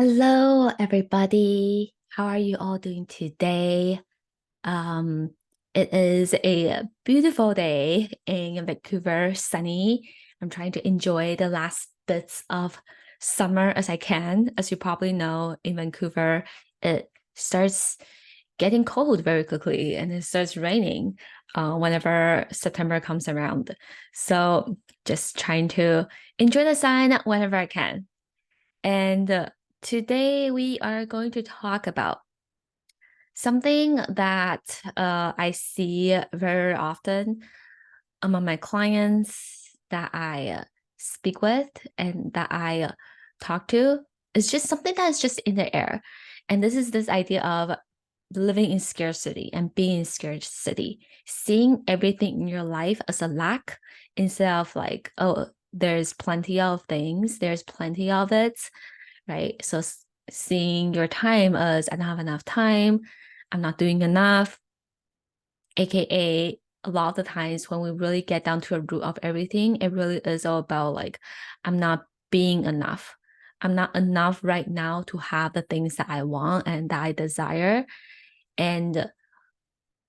Hello, everybody. How are you all doing today? Um, it is a beautiful day in Vancouver, sunny. I'm trying to enjoy the last bits of summer as I can. As you probably know, in Vancouver, it starts getting cold very quickly and it starts raining whenever September comes around. So just trying to enjoy the sun whenever I can. And today we are going to talk about something that I see very often among my clients that I speak with and that I talk to. It's just something that is just in the air. And this is this idea of living in scarcity and being in scarcity, seeing everything in your life as a lack instead of like, oh, there's plenty of things, there's plenty of it, right? So seeing your time as I don't have enough time, I'm not doing enough, aka a lot of the times when we really get down to a root of everything, it really is all about like I'm not being enough. I'm not enough right now to have the things that I want and that I desire. And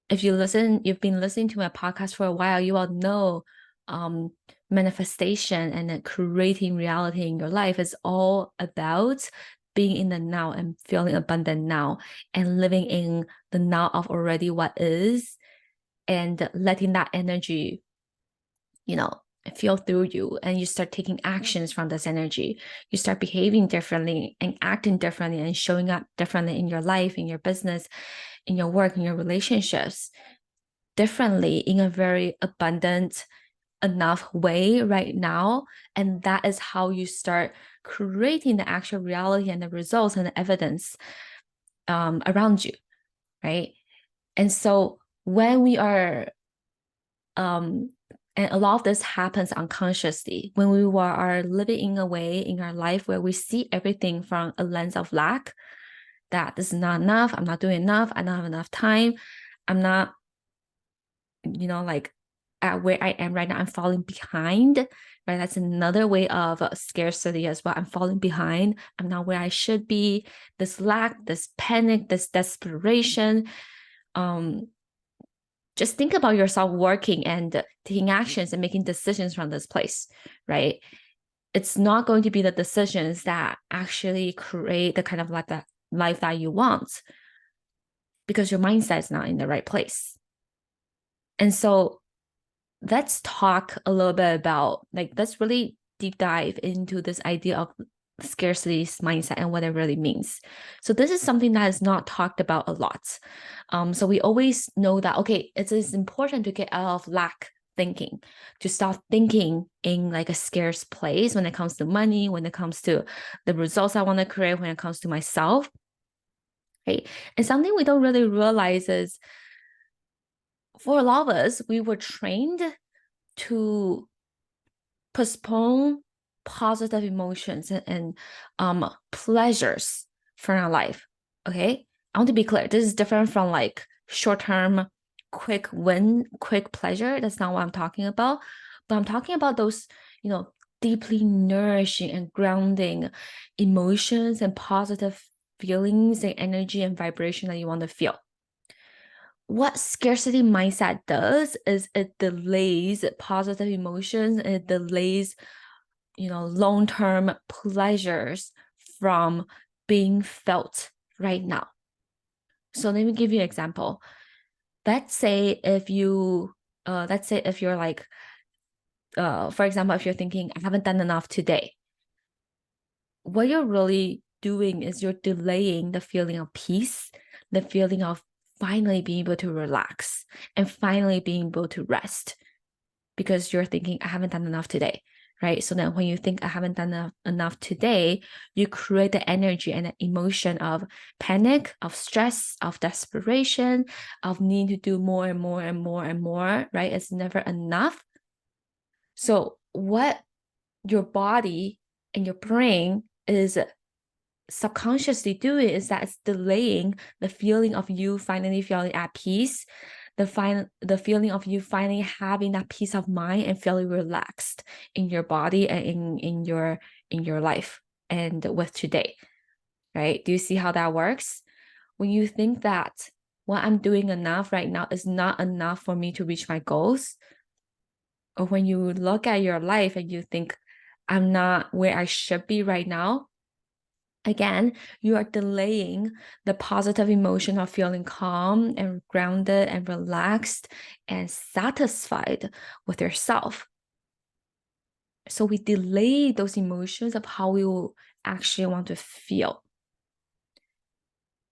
if you've been listening to my podcast for a while, you all know um, manifestation and then creating reality in your life is all about being in the now and feeling abundant now and living in the now of already what is and letting that energy, you know, feel through you and you start taking actions from this energy. You start behaving differently and acting differently and showing up differently in your life, in your business, in your work, in your relationships differently in a very abundant enough way right now. And that is how you start creating the actual reality and the results and the evidence around you, right? And so when we are and a lot of this happens unconsciously when we are living in a way in our life where we see everything from a lens of lack, that this is not enough, I'm not doing enough, I don't have enough time, I'm not, like at where I am right now, I'm falling behind, right? That's another way of scarcity as well. I'm falling behind. I'm not where I should be. This lack, this panic, this desperation. Um, just think about yourself working and taking actions and making decisions from this place, right? It's not going to be the decisions that actually create the kind of life that you want because your mindset is not in the right place. And so let's talk a little bit about let's really deep dive into this idea of scarcity mindset and what it really means. So this is something that is not talked about a lot. So we always know that okay, it is important to get out of lack thinking, to stop thinking in like a scarce place when it comes to money, when it comes to the results I want to create, when it comes to myself, right? And something we don't really realize is for a lot of us, we were trained to postpone positive emotions and pleasures from our life. Okay. I want to be clear. This is different from like short-term quick win, quick pleasure. That's not what I'm talking about. But I'm talking about those, deeply nourishing and grounding emotions and positive feelings and energy and vibration that you want to feel. What scarcity mindset does is it delays positive emotions and it delays long-term pleasures from being felt right now. So let me give you an example. Let's say if you're like for example, if you're thinking I haven't done enough today, what you're really doing is you're delaying the feeling of peace, the feeling of finally being able to relax and finally being able to rest because you're thinking, I haven't done enough today, right? So then when you think I haven't done enough today, you create the energy and the emotion of panic, of stress, of desperation, of needing to do more and more and more and more, right? It's never enough. So what your body and your brain is subconsciously doing is that it's delaying the feeling of you finally feeling at peace, the feeling of you finally having that peace of mind and feeling relaxed in your body and in your life and with today. right? Do you see how that works? When you think that what I'm doing enough right now is not enough for me to reach my goals, or when you look at your life and you think, I'm not where I should be right now, again, you are delaying the positive emotion of feeling calm and grounded and relaxed and satisfied with yourself. So we delay those emotions of how we will actually want to feel.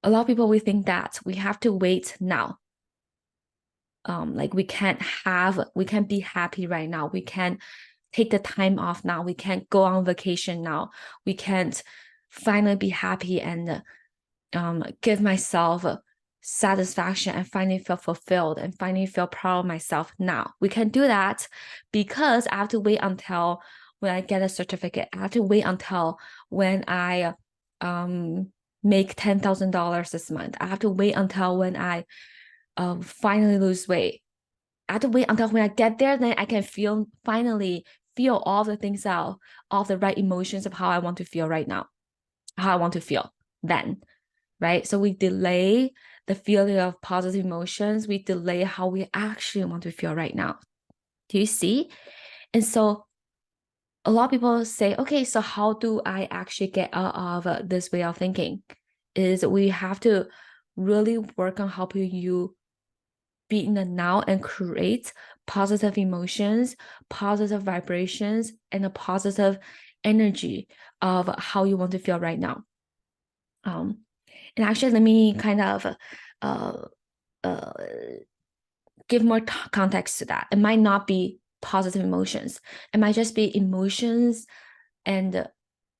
A lot of people, we think that we have to wait now. Like we can't be happy right now. We can't take the time off now. We can't go on vacation now. We can't finally be happy and give myself satisfaction and finally feel fulfilled and finally feel proud of myself now. We can do that because I have to wait until when I get a certificate. I have to wait until when I make $10,000 this month. I have to wait until when I finally lose weight. I have to wait until when I get there, then I can finally feel all the things out, all the right emotions of how I want to feel right now, how I want to feel then, right? So we delay the feeling of positive emotions. We delay how we actually want to feel right now. Do you see? And so a lot of people say, okay, so how do I actually get out of this way of thinking? Is we have to really work on helping you be in the now and create positive emotions, positive vibrations, and a positive energy of how you want to feel right now. And actually, let me kind of give more context to that. It might not be positive emotions. It might just be emotions and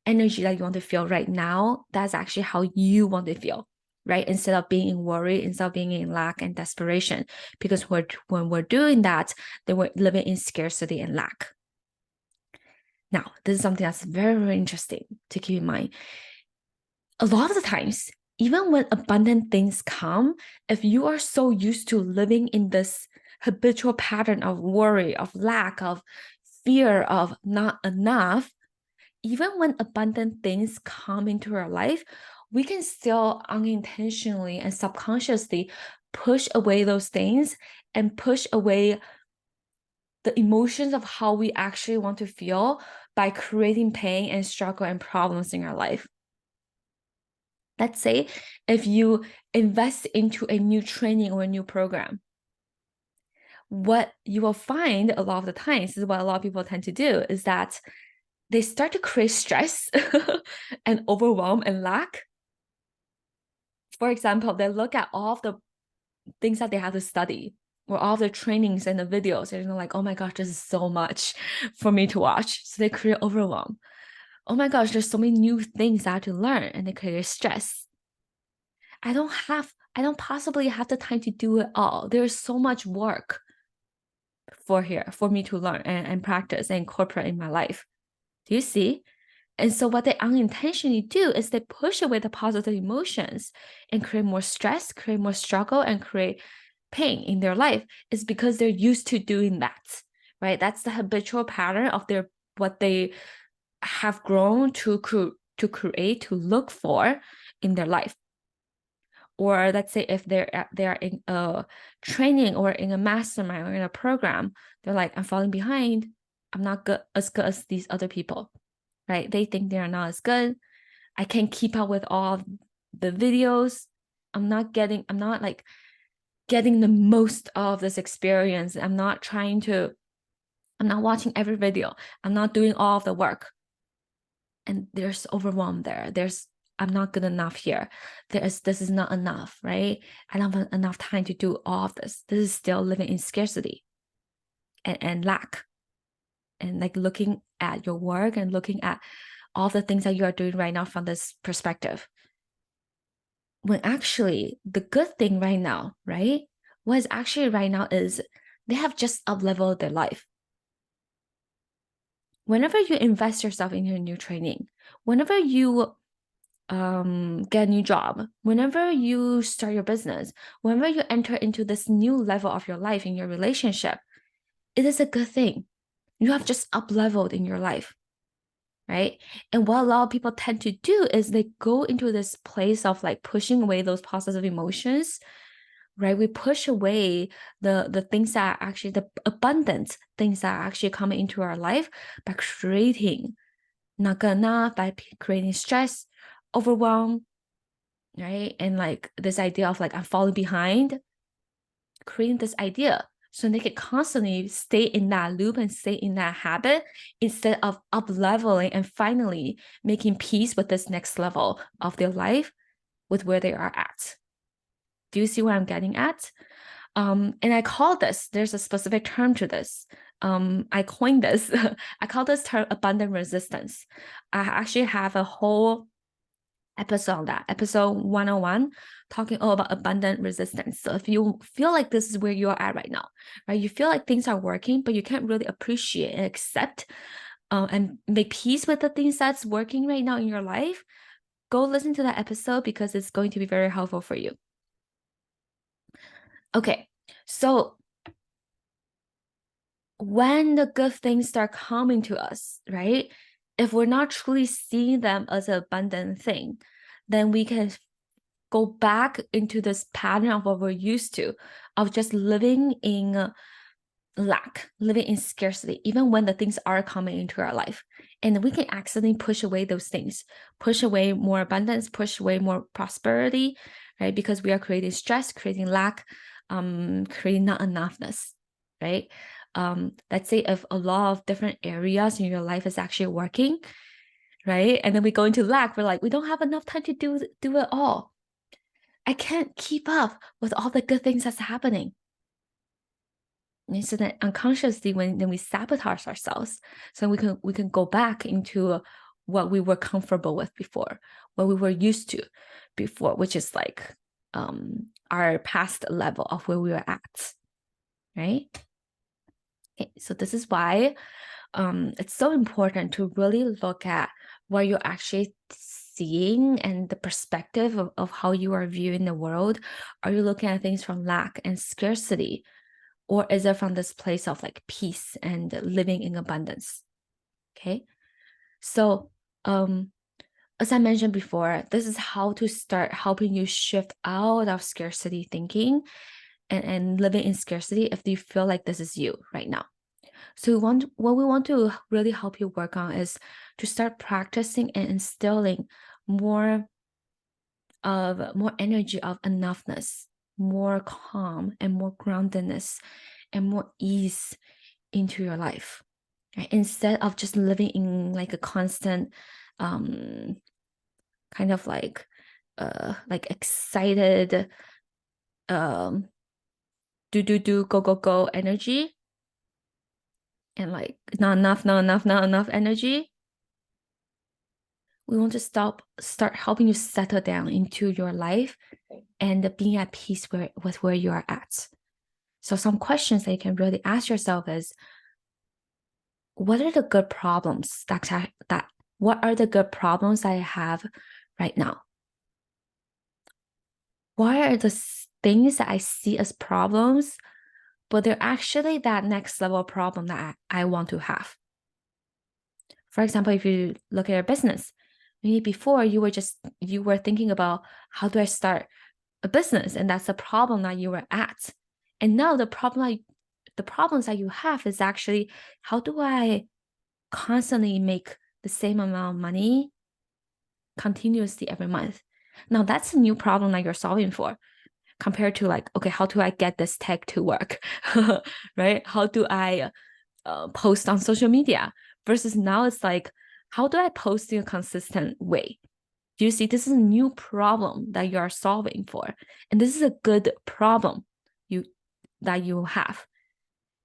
energy that you want to feel right now. That's actually how you want to feel, right? Instead of being in worry, instead of being in lack and desperation. Because when we're doing that, then we're living in scarcity and lack. Now, this is something that's very, very interesting to keep in mind. A lot of the times, even when abundant things come, if you are so used to living in this habitual pattern of worry, of lack, of fear, of not enough, even when abundant things come into our life, we can still unintentionally and subconsciously push away those things and push away the emotions of how we actually want to feel by creating pain and struggle and problems in our life. Let's say if you invest into a new training or a new program, what you will find a lot of the times is what a lot of people tend to do is that they start to create stress and overwhelm and lack. For example, they look at all of the things that they have to study or all the trainings and the videos, and they're like, oh my gosh, this is so much for me to watch. So they create overwhelm. Oh my gosh, there's so many new things I have to learn, and they create stress. I don't possibly have the time to do it all. There's so much work for me to learn and practice and incorporate in my life. Do you see? And so what they unintentionally do is they push away the positive emotions and create more stress, create more struggle, and create pain in their life. Is because they're used to doing that, right? That's the habitual pattern of what they have grown to create, to look for in their life. Or let's say if they are in a training or in a mastermind or in a program, they're like, I'm falling behind. I'm not as good as these other people, right? They think they are not as good. I can't keep up with all the videos. I'm not like getting the most of this experience. I'm not watching every video. I'm not doing all of the work. And there's overwhelm there. I'm not good enough here. This is not enough, right? I don't have enough time to do all of this. This is still living in scarcity and lack. And like looking at your work and looking at all the things that you are doing right now from this perspective. When actually the good thing right now, right? What is actually right now is they have just up-leveled their life. Whenever you invest yourself into a new training, whenever you get a new job, whenever you start your business, whenever you enter into this new level of your life in your relationship, it is a good thing. You have just up-leveled in your life, right? And what a lot of people tend to do is they go into this place of like pushing away those positive emotions, right? We push away the things that are actually the abundant things that are actually coming into our life by creating not good enough, by creating stress, overwhelm, right? And like this idea of like I'm falling behind, creating this idea so they can constantly stay in that loop and stay in that habit instead of up leveling and finally making peace with this next level of their life with where they are at. Do you see what I'm getting at? And I call this, there's a specific term to this. I coined this. I call this term abundant resistance. I actually have a whole episode on that, episode 101, talking all about abundant resistance. So if you feel like this is where you are at right now, right? You feel like things are working, but you can't really appreciate and accept and make peace with the things that's working right now in your life, go listen to that episode because it's going to be very helpful for you. Okay, so when the good things start coming to us, right? If we're not truly seeing them as an abundant thing, then we can go back into this pattern of what we're used to, of just living in lack, living in scarcity, even when the things are coming into our life. And we can accidentally push away those things, push away more abundance, push away more prosperity, right? Because we are creating stress, creating lack, creating not enoughness, right? Let's say if a lot of different areas in your life is actually working, right? And then we go into lack, we're like, we don't have enough time to do it all. I can't keep up with all the good things that's happening. And so that unconsciously, when we sabotage ourselves, so we can go back into what we were comfortable with before, what we were used to before, which is like our past level of where we were at, right? Okay, so this is why it's so important to really look at what you're actually seeing and the perspective of how you are viewing the world. Are you looking at things from lack and scarcity? Or is it from this place of like peace and living in abundance? Okay. So, as I mentioned before, this is how to start helping you shift out of scarcity thinking and living in scarcity if you feel like this is you right now. So what we want to really help you work on is to start practicing and instilling more energy of enoughness, more calm and more groundedness and more ease into your life, right? Instead of just living in like a constant kind of like excited do go energy and like not enough energy. We want to start helping you settle down into your life and being at peace with where you are at. So some questions that you can really ask yourself is, what are the good problems what are the good problems I have right now? What are the things that I see as problems, but they're actually that next level problem that I want to have? For example, if you look at your business, maybe before you were thinking about how do I start a business, and that's the problem that you were at. And now the problems that you have is actually, how do I constantly make the same amount of money continuously every month? Now that's a new problem that you're solving for, compared to like, okay, how do I get this tech to work? Right? How do I post on social media? Versus now it's like, how do I post in a consistent way? Do you see, this is a new problem that you are solving for, and this is a good problem that you have.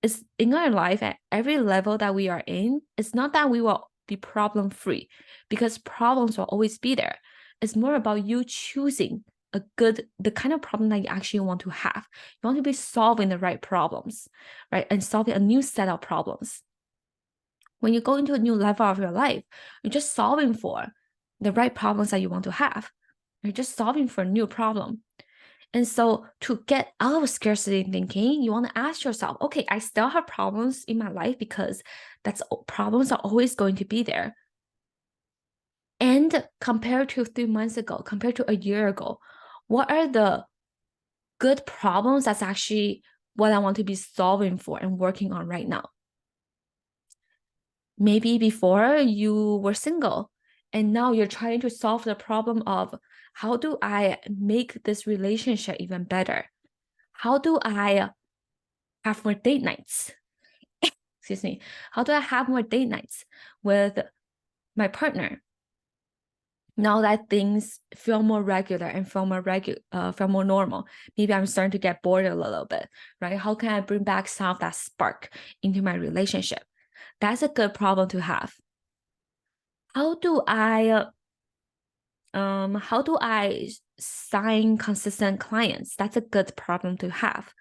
It's in our life at every level that we are in. It's not that we will be problem free, because problems will always be there. It's more about you choosing the kind of problem that you actually want to have. You want to be solving the right problems, right? And solving a new set of problems. When you go into a new level of your life, you're just solving for the right problems that you want to have. You're just solving for a new problem. And so to get out of scarcity thinking, you want to ask yourself, okay, I still have problems in my life because problems are always going to be there. And compared to 3 months ago, compared to a year ago, what are the good problems that's actually what I want to be solving for and working on right now? Maybe before you were single and now you're trying to solve the problem of how do I make this relationship even better? How do I have more date nights? Excuse me. How do I have more date nights with my partner? Now that things feel more regular and feel more normal, maybe I'm starting to get bored a little bit, right? How can I bring back some of that spark into my relationship? That's a good problem to have. How do I sign consistent clients? That's a good problem to have.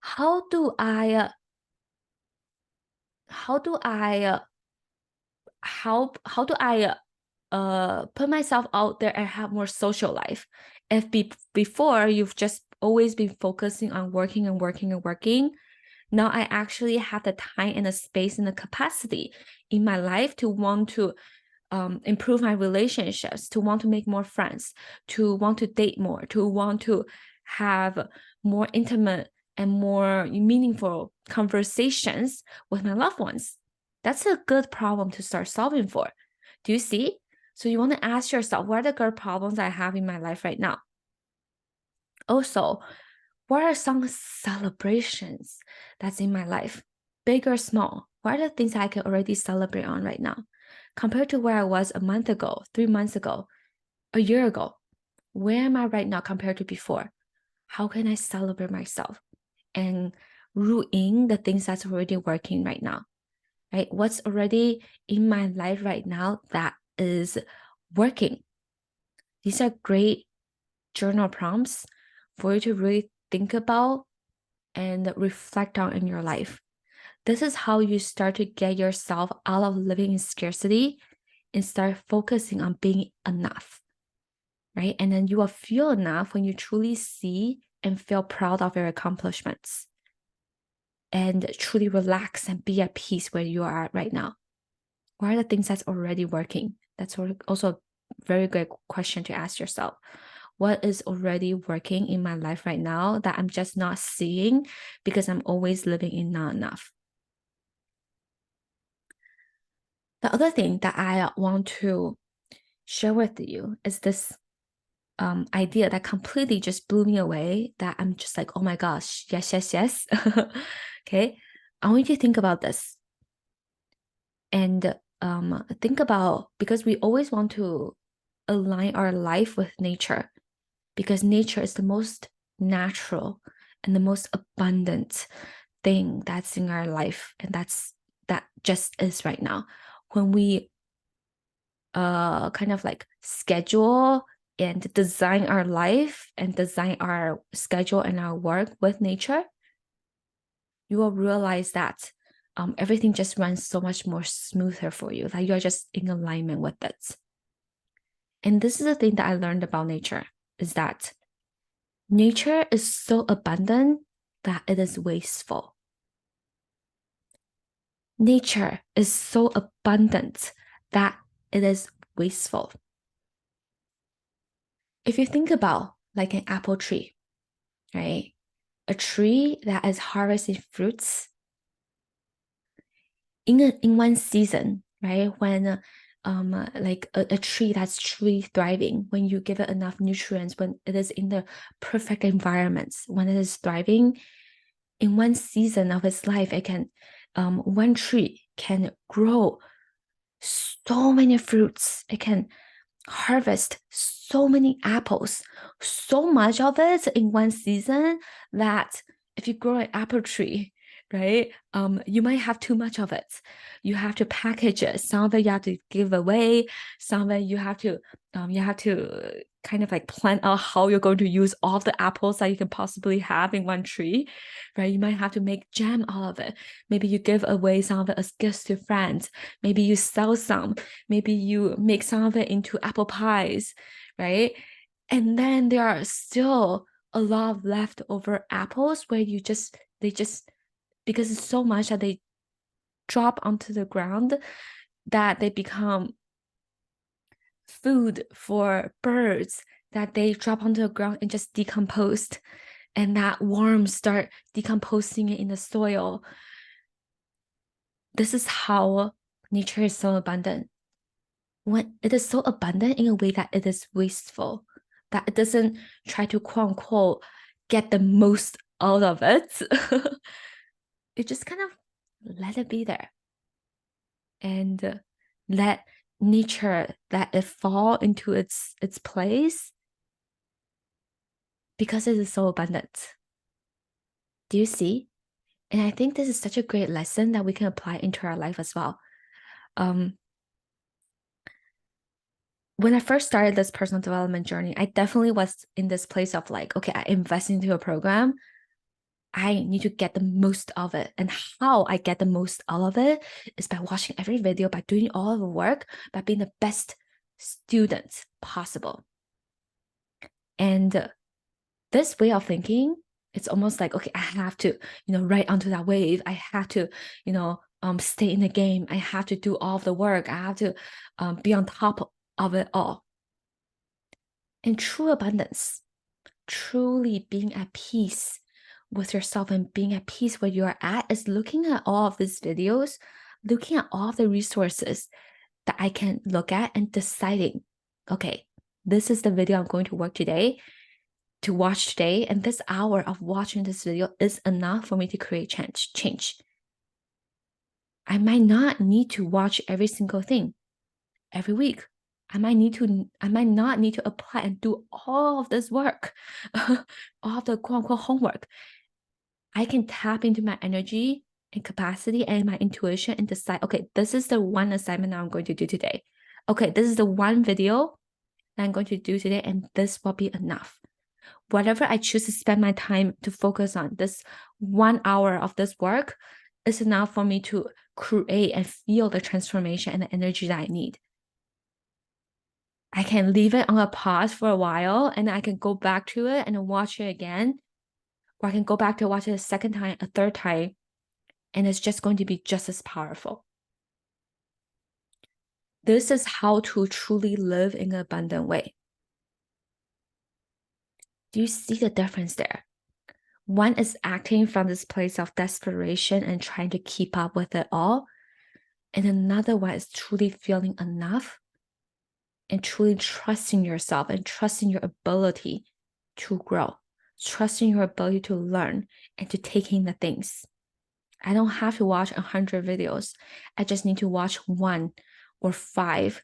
How do I put myself out there and have more social life? If before you've just always been focusing on working and working and working, now I actually have the time and the space and the capacity in my life to want to improve my relationships, to want to make more friends, to want to date more, to want to have more intimate and more meaningful conversations with my loved ones. That's a good problem to start solving for. Do you see? So you want to ask yourself, what are the good problems I have in my life right now? Also, what are some celebrations that's in my life, big or small? What are the things I can already celebrate on right now? Compared to where I was a month ago, 3 months ago, a year ago, where am I right now compared to before? How can I celebrate myself and root in the things that's already working right now, right? What's already in my life right now that is working? These are great journal prompts for you to really think about and reflect on in your life. This is how you start to get yourself out of living in scarcity and start focusing on being enough, right? And then you will feel enough when you truly see and feel proud of your accomplishments and truly relax and be at peace where you are at right now. What are the things that's already working? That's also a very good question to ask yourself. What is already working in my life right now that I'm just not seeing because I'm always living in not enough? The other thing that I want to share with you is this idea that completely just blew me away, that I'm just like, oh my gosh, yes, yes, yes. Okay. I want you to think about this and think about, because we always want to align our life with nature, because nature is the most natural and the most abundant thing that's in our life. And that just is right now. When we kind of like schedule and design our life and design our schedule and our work with nature, you will realize that everything just runs so much more smoother for you, that you are just in alignment with it. And this is the thing that I learned about nature, is that nature is so abundant that it is wasteful. Nature is so abundant that it is wasteful. If you think about like an apple tree, right? A tree that is harvesting fruits in one season, right? When like a tree that's truly thriving, when you give it enough nutrients, when it is in the perfect environments, when it is thriving, in one season of its life, it can one tree can grow so many fruits. It can harvest so many apples, so much of it in one season that if you grow an apple tree, right, you might have too much of it. You have to package it. Some of it you have to give away. Some of it you have to kind of like plan out how you're going to use all the apples that you can possibly have in one tree, right? You might have to make jam out of it. Maybe you give away some of it as gifts to friends. Maybe you sell some. Maybe you make some of it into apple pies, right? And then there are still a lot of leftover apples where they just, because it's so much that they drop onto the ground, that they become food for birds that they drop onto the ground and just decomposed, and that worms start decomposing it in the soil. This is how nature is so abundant. When it is so abundant in a way that it is wasteful, that it doesn't try to quote unquote get the most out of it. It just kind of let it be there and let nature, let it fall into its place, because it is so abundant. Do you see? And I think this is such a great lesson that we can apply into our life as well. When I first started this personal development journey, I definitely was in this place of like, okay, I invest into a program. I need to get the most of it. And how I get the most out of it is by watching every video, by doing all of the work, by being the best student possible. And this way of thinking, it's almost like, okay, I have to, ride onto that wave. I have to, stay in the game. I have to do all of the work. I have to be on top of it all. And true abundance, truly being at peace with yourself and being at peace where you are at, is looking at all of these videos, looking at all of the resources that I can look at and deciding, okay, this is the video I'm going to watch today, and this hour of watching this video is enough for me to create change. I might not need to watch every single thing every week. I might not need to apply and do all of this work, all of the quote unquote homework. I can tap into my energy and capacity and my intuition and decide, okay, this is the one assignment I'm going to do today. Okay, this is the one video that I'm going to do today, and this will be enough. Whatever I choose to spend my time to focus on, this 1 hour of this work is enough for me to create and feel the transformation and the energy that I need. I can leave it on a pause for a while, and I can go back to it and watch it again. Or I can go back to watch it a second time, a third time, and it's just going to be just as powerful. This is how to truly live in an abundant way. Do you see the difference there? One is acting from this place of desperation and trying to keep up with it all. And another one is truly feeling enough and truly trusting yourself and trusting your ability to grow, trusting your ability to learn and to take in the things. I don't have to watch 100 videos. I just need to watch 1 or 5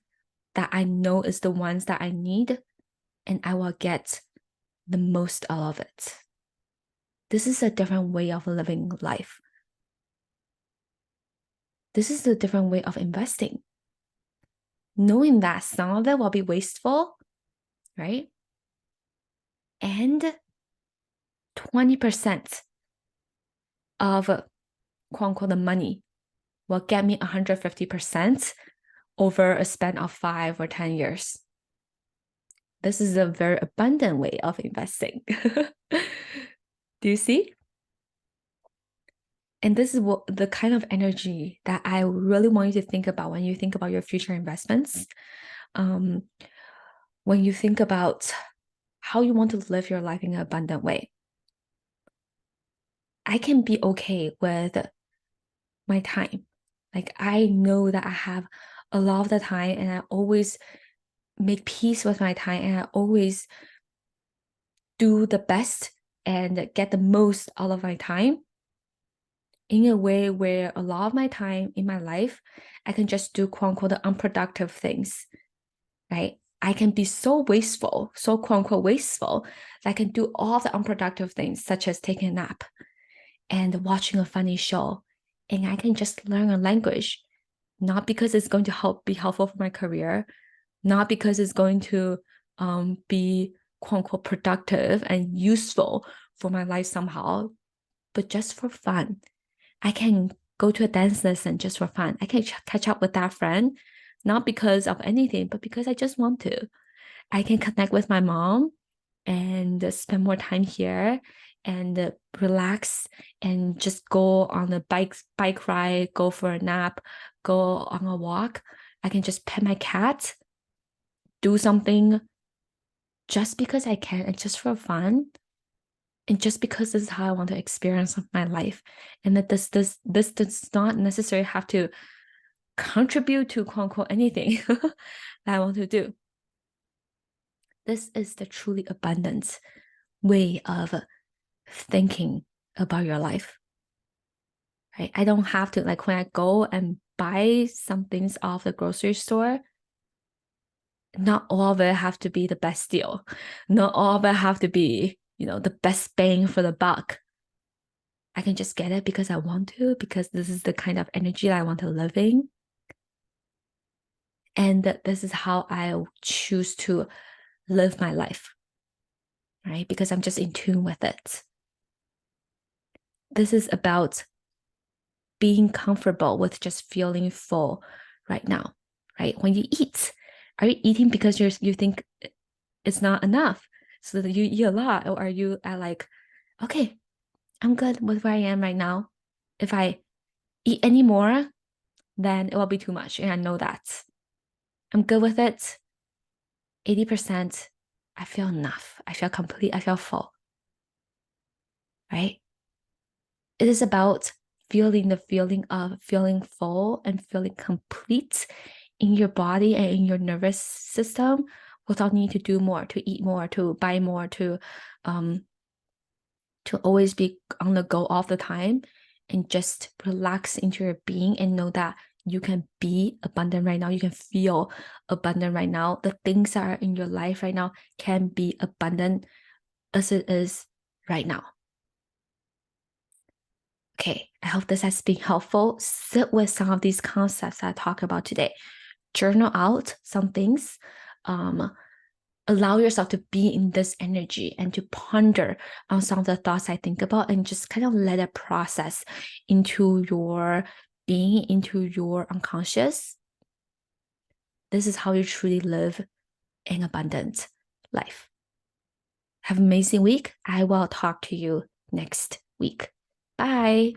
that I know is the ones that I need, and I will get the most out of it. This is a different way of living life. This is a different way of investing. Knowing that some of it will be wasteful, right? And 20% of quote unquote the money will get me 150% over a span of 5 or 10 years. This is a very abundant way of investing. Do you see? And this is the kind of energy that I really want you to think about when you think about your future investments. When you think about how you want to live your life in an abundant way. I can be okay with my time. Like, I know that I have a lot of the time, and I always make peace with my time, and I always do the best and get the most out of my time in a way where a lot of my time in my life, I can just do quote unquote the unproductive things, right? I can be so wasteful, so quote unquote wasteful, that I can do all the unproductive things, such as taking a nap and watching a funny show. And I can just learn a language, not because it's going to be helpful for my career, not because it's going to be quote unquote productive and useful for my life somehow, but just for fun. I can go to a dance lesson just for fun. I can catch up with that friend, not because of anything, but because I just want to. I can connect with my mom and spend more time here and relax and just go on a bike ride, go for a nap, go on a walk. I can just pet my cat. do something just because I can and just for fun. And just because this is how I want to experience my life. And that this does not necessarily have to contribute to quote unquote anything that I want to do. This is the truly abundant way of thinking about your life. Right? I don't have to, like, when I go and buy some things off the grocery store, not all of it have to be the best deal. Not all of it have to be, the best bang for the buck. I can just get it because I want to, because this is the kind of energy that I want to live in. And this is how I choose to live my life, right? Because I'm just in tune with it. This is about being comfortable with just feeling full right now, right? When you eat, are you eating because you think it's not enough, so that you eat a lot? Or are you at like, okay, I'm good with where I am right now. If I eat any more, then it will be too much. And I know that. I'm good with it. 80%, I feel enough. I feel complete. I feel full. Right? It is about feeling the feeling of feeling full and feeling complete in your body and in your nervous system without needing to do more, to eat more, to buy more, to always be on the go all the time, and just relax into your being and know that you can be abundant right now. You can feel abundant right now. The things that are in your life right now can be abundant as it is right now. Okay, I hope this has been helpful. Sit with some of these concepts I talked about today. Journal out some things. Allow yourself to be in this energy and to ponder on some of the thoughts I think about, and just kind of let it process into your being, into your unconscious. This is how you truly live an abundant life. Have an amazing week. I will talk to you next week. Bye.